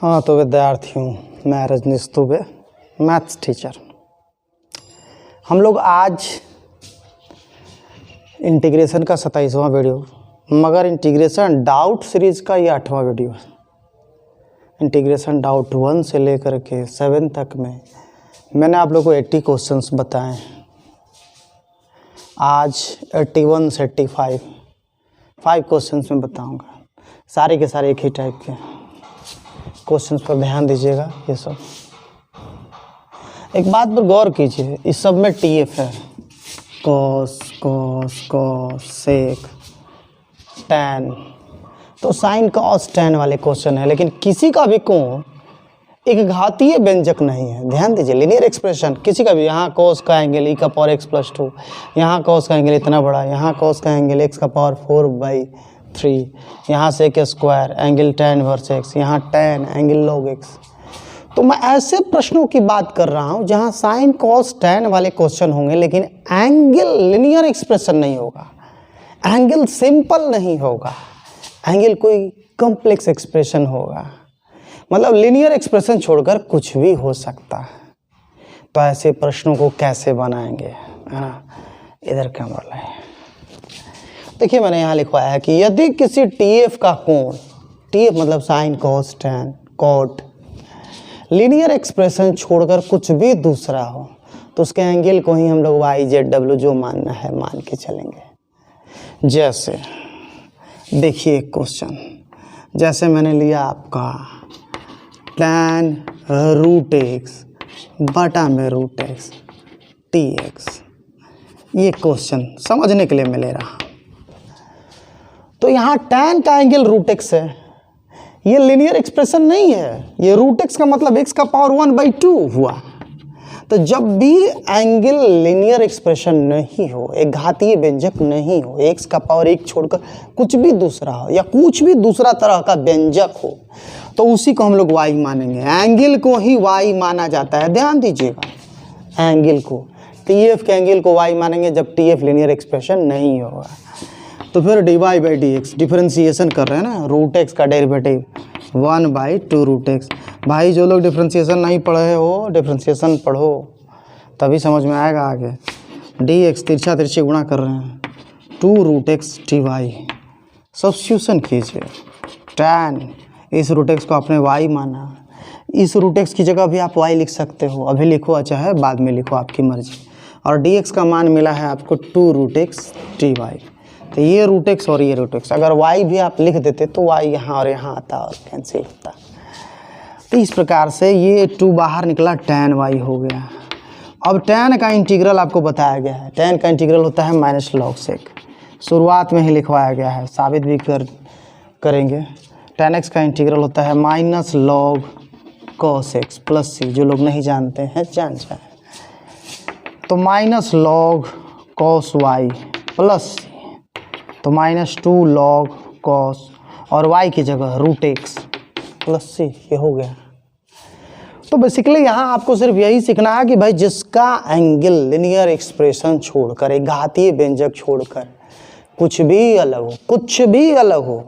हाँ तो विद्यार्थी हूँ मैं रजनीश दुबे, मैथ्स टीचर। हम लोग आज इंटीग्रेशन का 27वां वीडियो, मगर इंटीग्रेशन डाउट सीरीज़ का ये 8वां वीडियो है। इंटीग्रेशन डाउट 1 से लेकर के 7 तक में मैंने आप लोगों को 80 क्वेश्चंस बताए हैं। आज 81 से 85 क्वेश्चंस में बताऊंगा। सारे के सारे एक ही टाइप के क्वेश्चंस पर ध्यान दीजिएगा। ये सब एक बात पर गौर कीजिए, इस सब में टीएफ है, cos cos cos sec tan, तो साइन कॉस टैन वाले क्वेश्चन है। लेकिन किसी का भी कोण एक घातीय व्यंजक नहीं है। ध्यान दीजिए, लीनियर एक्सप्रेशन किसी का भी, यहाँ कॉस का एंगल e का पावर x+2, यहाँ कॉस का एंगल इतना बड़ा, यहाँ कॉस का एंगल x का पावर 4/3, यहाँ sec square angle tan inverse x, यहाँ tan एंगल log x। तो मैं ऐसे प्रश्नों की बात कर रहा हूँ जहाँ साइन कॉस टैन वाले क्वेश्चन होंगे, लेकिन एंगल लीनियर एक्सप्रेशन नहीं होगा, एंगल सिंपल नहीं होगा, एंगल कोई कॉम्प्लेक्स एक्सप्रेशन होगा। मतलब लीनियर एक्सप्रेशन छोड़कर कुछ भी हो सकता है। तो ऐसे प्रश्नों को कैसे बनाएंगे, है ना। इधर कैमरा लाए, देखिए मैंने यहाँ लिखवाया है कि यदि किसी टीएफ का कोण, टीएफ मतलब sine cos tan cot, linear expression छोड़कर कुछ भी दूसरा हो, तो उसके एंगल को ही हम लोग YZW जो मानना है मान के चलेंगे। जैसे देखिए क्वेश्चन, जैसे मैंने लिया आपका tan √x बटा में √x dx, ये क्वेश्चन समझने के लिए मैं ले रहा। तो यहाँ tan का एंगल √x है, ये लीनियर एक्सप्रेशन नहीं है। ये √x का मतलब x का पावर 1/2 हुआ। तो जब भी एंगल लीनियर एक्सप्रेशन नहीं हो, एक घातीय व्यंजक नहीं हो, x का पावर 1 छोड़कर कुछ भी दूसरा हो या कुछ भी दूसरा तरह का व्यंजक हो, तो उसी को हम लोग y मानेंगे। एंगल को ही y माना जाता है। ध्यान दीजिएगा, एंगल को, टीएफ के एंगल को y मानेंगे जब टीएफ लीनियर एक्सप्रेशन नहीं होगा। तो फिर dy/dx डिफरेंशिएशन कर रहे हैं ना, √x का डेरिवेटिव 1/2 √x। भाई जो लोग डिफरेंशिएशन नहीं पढ़े हो, डिफरेंशिएशन पढ़ो तभी समझ में आएगा आगे। dx तिरछा तिरछी गुणा कर रहे हैं, 2 √x dy। सब्स्टिट्यूशन कीजिए, tan, इस √x को आपने y माना, इस √x की जगह भी आप y लिख सकते हो, अभी लिखो चाहे बाद में लिखो, आपकी मर्जी। और dx का मान मिला है आपको 2 √x dy। तो ये √x और ये √x, अगर y भी आप लिख देते तो y यहाँ और यहाँ आता और कैंसिल होता। तो इस प्रकार से ये 2 बाहर निकला, tan y हो गया। अब tan का इंटीग्रल आपको बताया गया है। tan का इंटीग्रल होता है -log sec, शुरुआत में ही लिखवाया गया है, साबित भी करेंगे। tan x का इंटीग्रल होता है -log cos x plus c, जो लोग नहीं जानते हैं जान जाए। तो -log cos y plus c, तो -2 log cos, और y की जगह √x प्लस c, ये हो गया। तो बेसिकली यहाँ आपको सिर्फ यही सीखना है कि भाई जिसका एंगल लीनियर एक्सप्रेशन छोड़कर, एक घातीय व्यंजक छोड़कर कुछ भी अलग हो, कुछ भी अलग हो,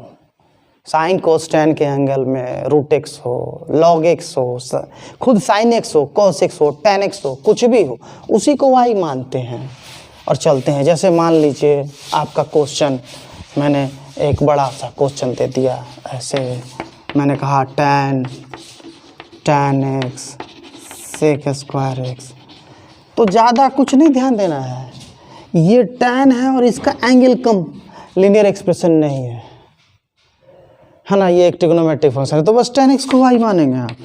साइन कोस टैन के एंगल में √x हो, log x हो, खुद साइन x हो, cos x हो, tan x हो, कुछ भी हो, उसी को y मानते हैं और चलते हैं। जैसे मान लीजिए आपका क्वेश्चन, मैंने एक बड़ा सा क्वेश्चन दे दिया, ऐसे मैंने कहा tan x sec square x, तो ज़्यादा कुछ नहीं ध्यान देना है। ये tan है और इसका एंगल कम, लीनियर एक्सप्रेशन नहीं है ना, ये एक ट्रिग्नोमेट्रिक फंक्शन है, तो बस tan x को y मानेंगे आप।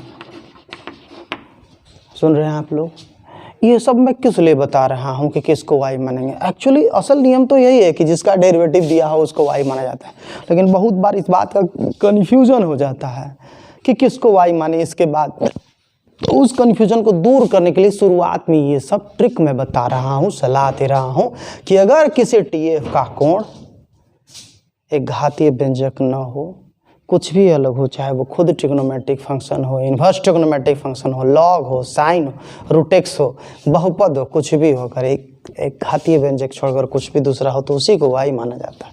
सुन रहे हैं आप लोग, ये सब मैं किस लिए बता रहा हूँ कि किसको y मानेंगे। एक्चुअली असल नियम तो यही है कि जिसका डेरिवेटिव दिया हो उसको y माना जाता है, लेकिन बहुत बार इस बात का कन्फ्यूजन हो जाता है कि किसको y माने इसके बाद। तो उस कन्फ्यूजन को दूर करने के लिए शुरुआत में ये सब ट्रिक मैं बता रहा हूँ, सलाह दे रहा हूँ कि अगर किसी टीएफ का कोण एक घातीय व्यंजक न हो, कुछ भी अलग हो, चाहे वो खुद ट्रिग्नोमेट्रिक फंक्शन हो, इन्वर्स ट्रिग्नोमेट्रिक फंक्शन हो, लॉग हो, साइन हो, √x हो, बहुपद हो, कुछ भी हो, अगर एक घातीय व्यंजक छोड़कर कुछ भी दूसरा हो तो उसी को y माना जाता है।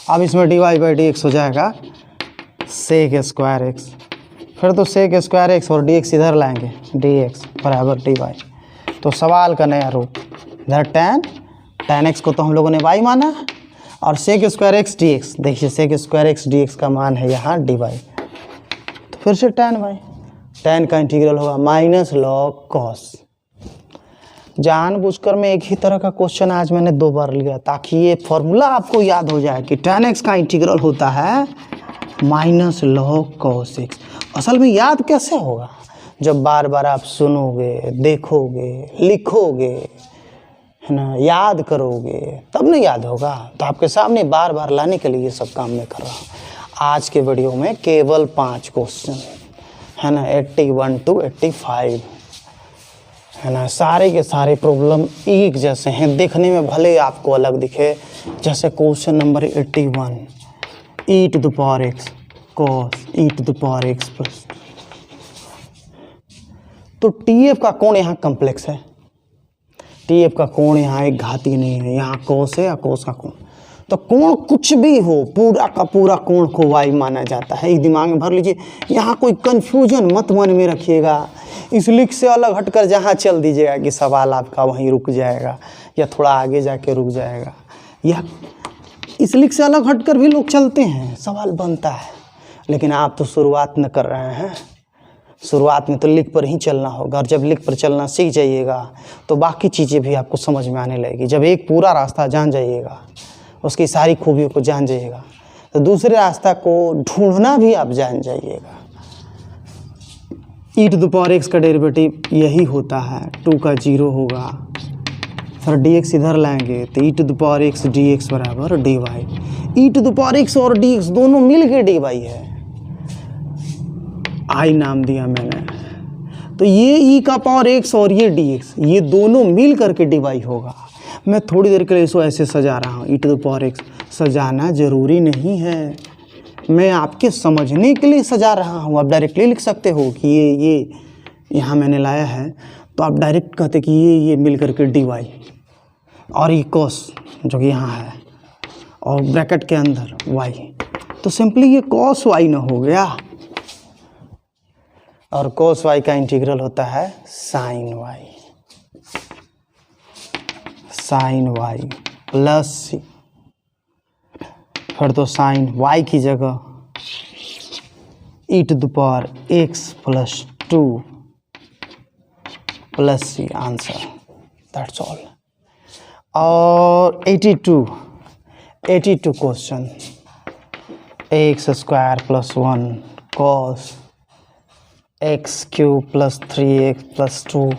अब इसमें dy/dx हो जाएगा sec स्क्वायर x फिर तो सेक स्क्वायर एक्स और डी एक्स इधर लाएंगे, डी एक्स बराबर डी वाई। तो सवाल का नया रूप, इधर tan एक्स को तो हम लोगों ने y माना है और sec square x d x, देखिए sec square x d x का मान है यहाँ डी वाई। तो फिर से tan y, tan का इंटीग्रल होगा माइनस लॉग कॉस। जानबूझकर मैं एक ही तरह का क्वेश्चन आज मैंने 2 बार लिया ताकि ये फॉर्मूला आपको याद हो जाए कि tan एक्स का इंटीग्रल होता है माइनस लॉग कॉस एक्स। असल में याद कैसे होगा? जब बार बार आप सुनोगे, देखोगे, लिखोगे, है ना, याद करोगे, तब नहीं याद होगा। तो आपके सामने बार बार लाने के लिए ये सब काम मैं कर रहा हूँ। आज के वीडियो में केवल 5 क्वेश्चन, है ना, 81 to 85, है ना, सारे के सारे प्रॉब्लम एक जैसे हैं, देखने में भले आपको अलग दिखे। जैसे question number 81, e to the power x cos e to the power x plus. तो TF का कोण यहाँ कम्प्लेक्स है, TF का कोण यहाँ एक घाती नहीं है, यहाँ कोस है या कोस का कोण। तो कोण कुछ भी हो, पूरा का पूरा कोण को y माना जाता है। एक दिमाग में भर लीजिए, यहाँ कोई कन्फ्यूजन मत मन में रखिएगा। इस लिख से अलग हटकर जहाँ चल दीजिएगा कि सवाल आपका वहीं रुक जाएगा या थोड़ा आगे जाके रुक जाएगा। या इस लिख से अलग हटकर भी लोग चलते हैं, सवाल बनता है। लेकिन आप तो शुरुआत न कर रहे हैं, शुरुआत में तो लिख पर ही चलना होगा। और जब लिख पर चलना सीख जाइएगा तो बाकी चीज़ें भी आपको समझ में आने लगेगी। जब एक पूरा रास्ता जान जाइएगा, उसकी सारी खूबियों को जान जाइएगा, तो दूसरे रास्ता को ढूंढना भी आप जान जाइएगा। e to the power x का डेरिवेटिव यही होता है, 2 का 0 होगा। फिर dx इधर लाएंगे तो e to the power x dx बराबर dy। e to the power x और dx दोनों मिल के dy है, i नाम दिया मैंने। तो ये e का पावर x और ये dx, ये दोनों मिल करके dy होगा। मैं थोड़ी देर के लिए इसको ऐसे सजा रहा हूँ, e to the power x। सजाना ज़रूरी नहीं है, मैं आपके समझने के लिए सजा रहा हूँ। आप डायरेक्टली लिख सकते हो कि ये यहाँ मैंने लाया है, तो आप डायरेक्ट कहते कि ये मिल करके dy और ये cos जो कि यहाँ है और ब्रैकेट के अंदर y, तो सिंपली ये cos y ना हो गया। और cos y का इंटीग्रल होता है sin y, sin y plus c। फिर तो sin y की जगह e to the power x plus 2 plus c, answer, that's all. और 82 question, x square plus 1 cos x cube plus 3x plus 2।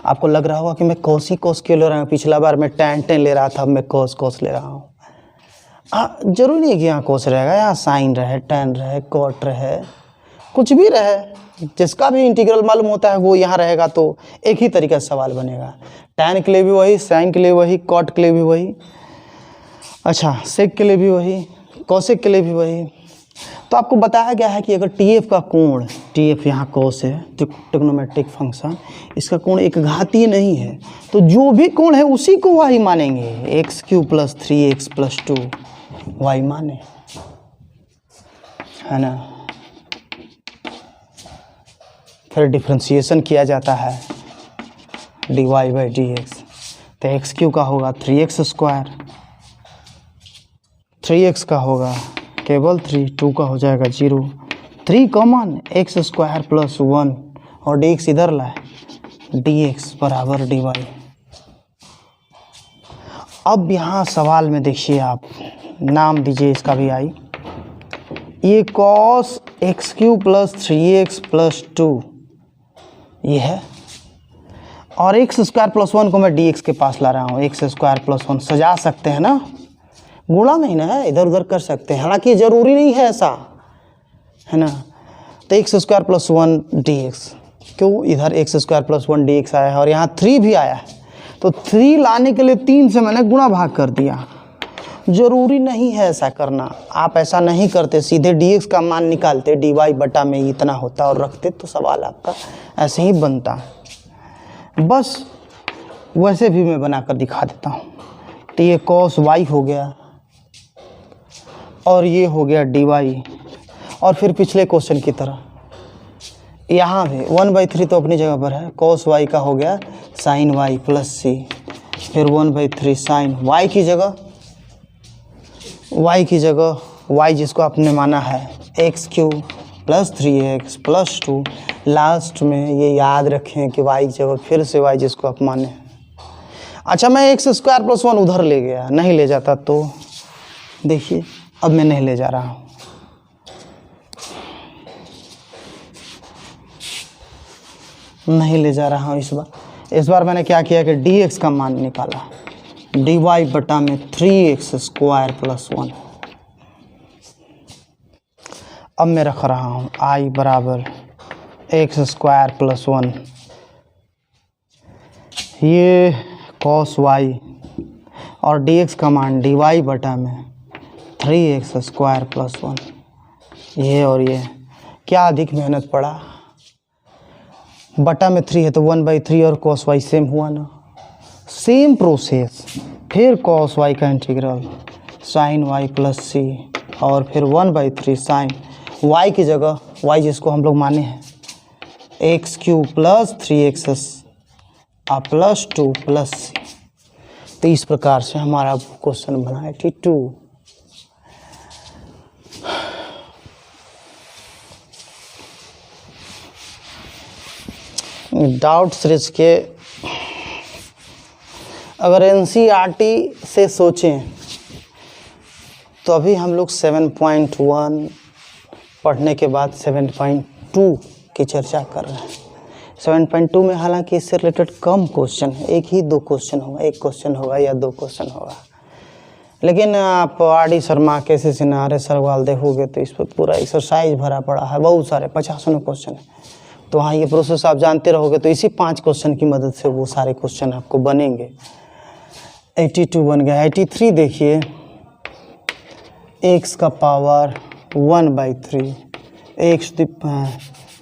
आपको लग रहा होगा कि मैं कॉस ही कॉस क्यों ले रहा हूँ, पिछला बार मैं tan ले रहा था, अब मैं कॉस ले रहा हूँ। जरूरी नहीं कि यहाँ कॉस रहेगा, यहाँ साइन रहे, tan रहे, कॉट रहे, कुछ भी रहे, जिसका भी इंटीग्रल मालूम होता है वो यहाँ रहेगा। तो एक ही तरीका से सवाल बनेगा, tan के लिए भी वही, साइन के लिए वही, कॉट के लिए भी वही, अच्छा सेक के लिए भी वही, कॉसेक के लिए भी वही। तो आपको बताया गया है कि अगर TF का कोण, TF यहाँ कॉस है, ट्रिग्नोमेट्रिक फंक्शन, इसका कोण एक घातीय नहीं है, तो जो भी कोण है उसी को y मानेंगे। X cube plus 3x plus 2 y माने, है ना। फिर डिफ्रेंशिएशन किया जाता है dy बाई dx, तो एक्स क्यूब का होगा 3x स्क्वायर, 3x का होगा केवल 3, 2 का हो जाएगा 0, 3 कॉमन, एक्स स्क्वायर प्लस 1 और dx इधर लाए, dx बराबर dy। अब यहाँ सवाल में देखिए, आप नाम दीजिए इसका भी आई, ये cos x cube plus 3x plus 2 ये है, और एक्स स्क्वायर प्लस 1 को मैं dx के पास ला रहा हूँ। एक्स स्क्वायर प्लस 1 सजा सकते हैं ना, गुणा नहीं ना है, इधर उधर कर सकते हैं, हालांकि ज़रूरी नहीं है ऐसा, है ना। तो एक्स स्क्वायर प्लस 1 dx, क्यों इधर एक्स स्क्वायर प्लस 1 dx आया है और यहाँ 3 भी आया है, तो 3 लाने के लिए 3 से मैंने गुणा भाग कर दिया। ज़रूरी नहीं है ऐसा करना, आप ऐसा नहीं करते, सीधे dx का मान निकालते, dy बटा में इतना होता और रखते, तो सवाल आपका ऐसे ही बनता। बस वैसे भी मैं बनाकर दिखा देता हूँ। तो ये cos y हो गया और ये हो गया dy, और फिर पिछले क्वेश्चन की तरह यहाँ भी 1/3 तो अपनी जगह पर है, cos y का हो गया sin y प्लस सी, फिर 1/3 sin y की जगह y जिसको आपने माना है x³ plus 3x plus 2, last में ये याद रखें कि y की जगह फिर से y जिसको आप माने हैं। अच्छा, मैं x² प्लस 1 उधर ले गया, नहीं ले जाता तो देखिए अब मैं नहीं ले जा रहा हूँ, नहीं ले जा रहा हूँ इस बार मैंने क्या किया कि dx का मान निकाला, dy बटा में 3x² प्लस 1। अब मैं रख रहा हूँ i बराबर x² प्लस 1, ये cos y और dx का मान dy बटा में 3x² प्लस 1, ये और ये क्या अधिक मेहनत पड़ा, बटा में 3 है तो 1/3 और cos y सेम हुआ ना, सेम प्रोसेस, फिर cos y का इंटीग्रल sin y प्लस सी, और फिर 1/3 sin y की जगह y जिसको हम लोग माने हैं x³ plus 3x plus 2 plus सी। तो इस प्रकार से हमारा क्वेश्चन बना 82। डाउट सीरीज के अगर NCERT से सोचें तो अभी हम लोग 7.1 पढ़ने के बाद 7.2 की चर्चा कर रहे हैं। 7.2 में हालांकि इससे रिलेटेड कम क्वेश्चन है, एक ही 2 क्वेश्चन होगा, 1 क्वेश्चन होगा या 2 क्वेश्चन होगा, लेकिन आप RD Sharma, KC Sinha, RS Sarwal देखोगे तो इस पर पूरा एक्सरसाइज भरा पड़ा है, बहुत सारे 50 क्वेश्चन है। तो हाँ, ये प्रोसेस आप जानते रहोगे तो इसी 5 क्वेश्चन की मदद से वो सारे क्वेश्चन आपको बनेंगे। 82 बन गया। 83 देखिए, x का पावर 1/3 x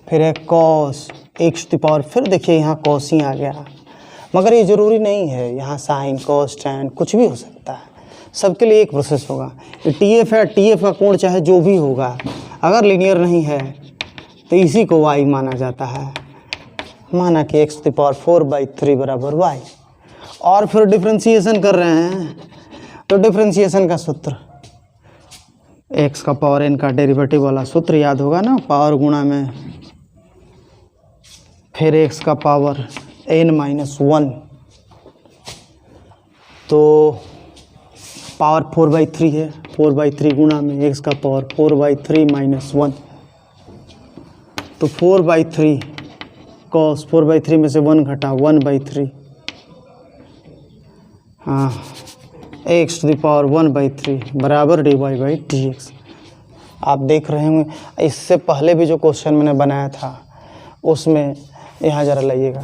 फिर है cos x की पावर, फिर देखिए यहाँ cos ही आ गया, मगर ये ज़रूरी नहीं है, यहाँ sin cos tan कुछ भी हो सकता है, सबके लिए एक प्रोसेस होगा। ये TF है, TF का कोण चाहे जो भी होगा, अगर लीनियर नहीं है तो इसी को y माना जाता है, माना कि x की पावर 4/3 बराबर y, और फिर डिफ्रेंशिएशन कर रहे हैं तो डिफ्रेंशिएशन का सूत्र x का पावर n का डेरिवेटिव वाला सूत्र याद होगा ना, पावर गुणा में फिर x का पावर n-1, तो पावर 4/3 है, 4/3 गुणा में x का पावर 4/3 - 1, तो 4/3 cos 4/3 में से 1 घटा 1/3, हाँ, x टू द पावर 1/3 बराबर dy/dx। आप देख रहे होंगे इससे पहले भी जो क्वेश्चन मैंने बनाया था उसमें, यहाँ ज़रा लाइएगा,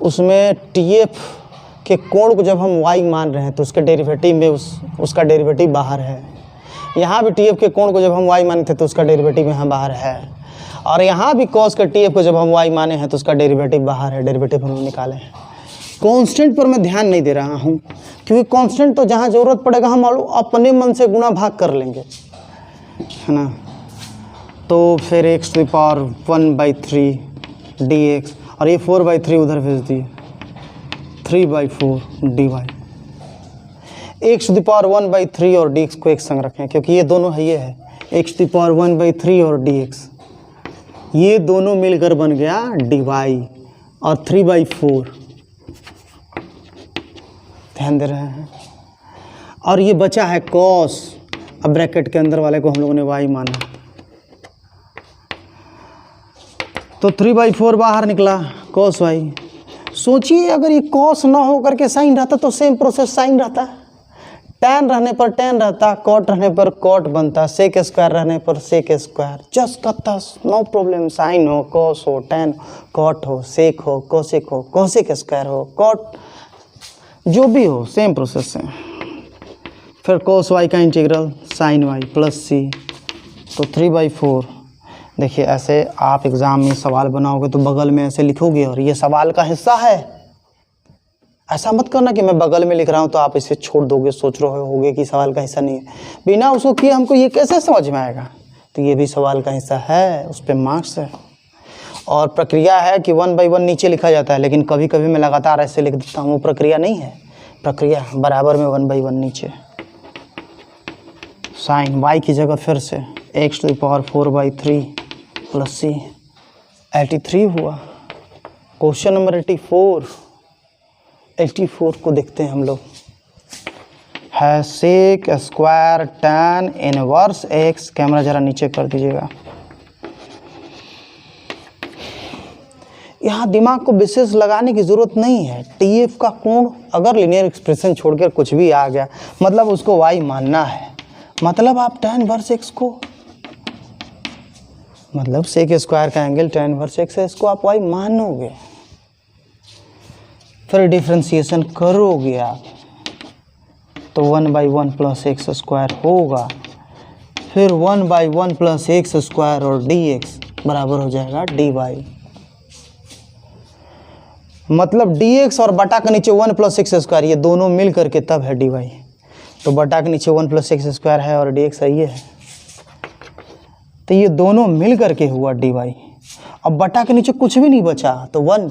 उसमें TF के कोण को जब हम y मान रहे हैं तो उसके डेरिवेटिव में उसका डेरिवेटिव बाहर है। यहाँ भी TF के कोण को जब हम y माने थे तो उसका डेरिवेटिव यहाँ बाहर है, और यहाँ भी cos के TF को जब हम y माने हैं तो उसका डेरिवेटिव बाहर है, डेरिवेटिव हम निकाले हैं। कांस्टेंट पर मैं ध्यान नहीं दे रहा हूँ, क्योंकि कांस्टेंट तो जहाँ ज़रूरत पड़ेगा हम अपने मन से गुणा भाग कर लेंगे, है ना। तो फिर x to the power 1/3 dx, और ये 4/3 उधर भेज दिए, 3/4 dy। x to the power 1/3 और dx को एक संग रखें, क्योंकि ये दोनों है, ये है x टू द पावर 1/3 और dx, ये दोनों मिलकर बन गया dy, और 3/4 ध्यान दे रहे हैं, और ये बचा है cos, अब ब्रैकेट के अंदर वाले को हम लोगों ने y माना, तो 3/4 बाहर निकला cos y। सोचिए अगर ये cos ना हो करके sin रहता तो सेम प्रोसेस sin रहता, tan रहने पर tan रहता, cot रहने पर cot बनता, sec स्क्वायर रहने पर sec स्क्वायर, जस्ट करता, नो प्रॉब्लम। sin हो, cos हो, tan cot हो, sec हो, cosec हो, cosec स्क्वायर हो, cot जो भी हो, सेम प्रोसेस है। फिर cos y का इंटीग्रल sin y प्लस सी, तो 3/4। देखिए ऐसे आप एग्ज़ाम में सवाल बनाओगे तो बगल में ऐसे लिखोगे और ये सवाल का हिस्सा है। ऐसा मत करना कि मैं बगल में लिख रहा हूँ तो आप इसे छोड़ दोगे, सोच रहे होगे कि सवाल का हिस्सा नहीं है। बिना उसको किए हमको ये कैसे समझ में आएगा तो ये भी सवाल का हिस्सा है, उस पर मार्क्स है। और प्रक्रिया है कि 1/1 नीचे लिखा जाता है, लेकिन कभी कभी मैं लगातार ऐसे लिख देता हूँ, वो प्रक्रिया नहीं है। प्रक्रिया बराबर में 1/1 नीचे। साइन y की जगह फिर से x⁴/3 + c 83 हुआ। क्वेश्चन नंबर 84 को देखते हैं हम लोग। है sec square tan inverse x, camera ज़रा नीचे कर दीजिएगा। यहाँ दिमाग को विशेष लगाने की ज़रूरत नहीं है। TF का कोण अगर लीनियर एक्सप्रेशन छोड़कर कुछ भी आ गया, मतलब उसको y मानना है। मतलब आप tan इनवर्स x को, मतलब सेक स्क्वायर का एंगल tan इनवर्स x है, इसको आप y मानोगे, फिर डिफ्रेंशिएशन करोगे आप, तो 1/1 + x² होगा, फिर 1/1 + x² और dx बराबर हो जाएगा dy। मतलब dx और बटा के नीचे 1 + x² ये दोनों मिल करके तब है dy। तो बटा के नीचे 1 + x² है और dx है ये है, तो ये दोनों मिल करके हुआ dy। अब बटा के नीचे कुछ भी नहीं बचा तो 1,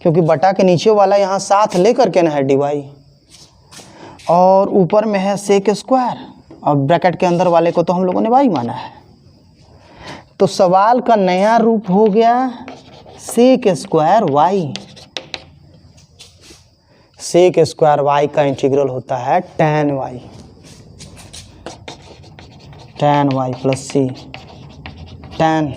क्योंकि बटा के नीचे वाला यहाँ साथ ले करके ना है dy, और ऊपर में है सेक स्क्वायर, और ब्रैकेट के अंदर वाले को तो हम लोगों ने y माना है। तो सवाल का नया रूप हो गया sec square y। Sec square y का इंटीग्रल होता है tan y + c। tan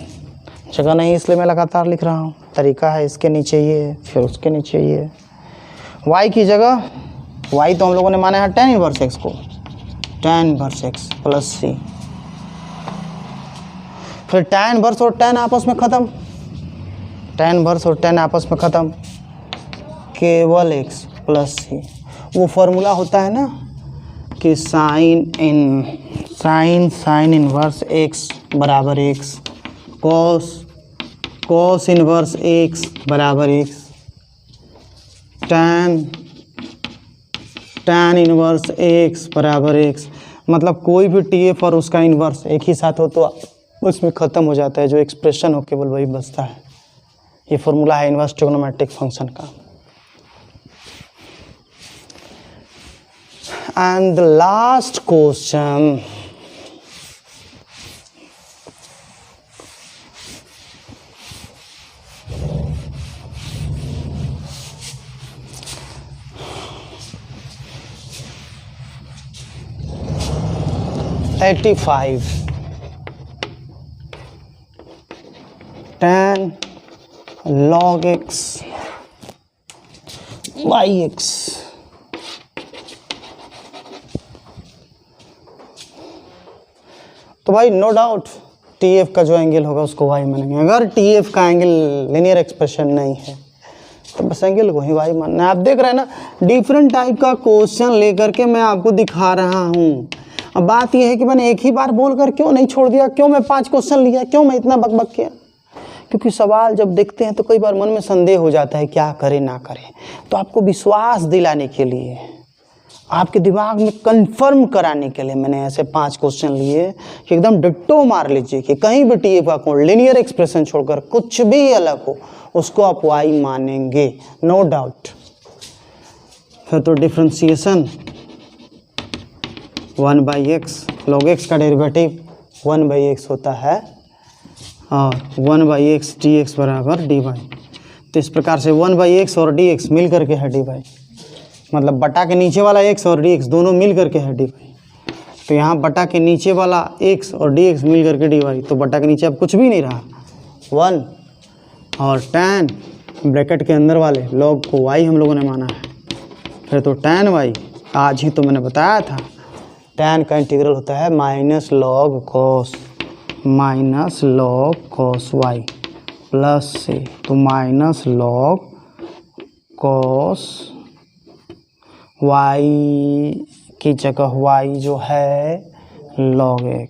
जगह नहीं इसलिए मैं लगातार लिख रहा हूँ, तरीका है, इसके नीचे ये फिर उसके नीचे ये। y की जगह, y तो हम लोगों ने माना है tan इनवर्स x को, tan इनवर्स x + c, फिर tan इनवर्स और tan आपस में ख़त्म, tan इनवर्स और tan आपस में ख़त्म, केवल x + c। वो फॉर्मूला होता है ना कि साइन इनवर्स x बराबर x, कॉस इनवर्स x बराबर x, tan इनवर्स x बराबर x। मतलब कोई भी TF और उसका इन्वर्स एक ही साथ हो तो उसमें ख़त्म हो जाता है, जो एक्सप्रेशन हो केवल वही बचता है। ये फॉर्मूला है इनवर्स ट्रिग्नोमेट्रिक फंक्शन का। And the last question, #85 tan log x yx। तो भाई नो डाउट TF का जो एंगल होगा उसको y मानेंगे। अगर TF का एंगल लीनियर एक्सप्रेशन नहीं है तो बस एंगल को ही y मानना है। आप देख रहे हैं ना, डिफरेंट टाइप का क्वेश्चन लेकर के मैं आपको दिखा रहा हूँ। अब बात यह है कि मैंने एक ही बार बोलकर क्यों नहीं छोड़ दिया, क्यों मैं 5 क्वेश्चन लिया, क्यों मैं इतना बकबक किया? क्योंकि सवाल जब देखते हैं तो कई बार मन में संदेह हो जाता है क्या करें ना करें। तो आपको विश्वास दिलाने के लिए, आपके दिमाग में कंफर्म कराने के लिए मैंने ऐसे 5 क्वेश्चन लिए कि एकदम डिट्टो मार लीजिए कि कहीं भी TF का कोण लीनियर एक्सप्रेशन छोड़कर कुछ भी अलग हो उसको आप y मानेंगे, नो डाउट। फिर तो डिफ्रेंशिएशन 1/x, log x का डेरिवेटिव 1/x होता है और 1/x dx बराबर dy। तो इस प्रकार से 1/x और dx मिल करके है dy, मतलब बटा के नीचे वाला x और dx दोनों मिल करके है dy। तो यहाँ बटा के नीचे वाला x और dx मिल करके dy, तो बटा के नीचे अब कुछ भी नहीं रहा 1, और tan ब्रैकेट के अंदर वाले log को y हम लोगों ने माना है। फिर तो tan y, आज ही तो मैंने बताया था tan का इंटीग्रल होता है -log cos y प्लस से, तो -log cos y की जगह y जो है log x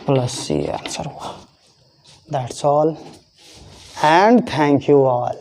plus c answer हुआ। That's all and thank you all.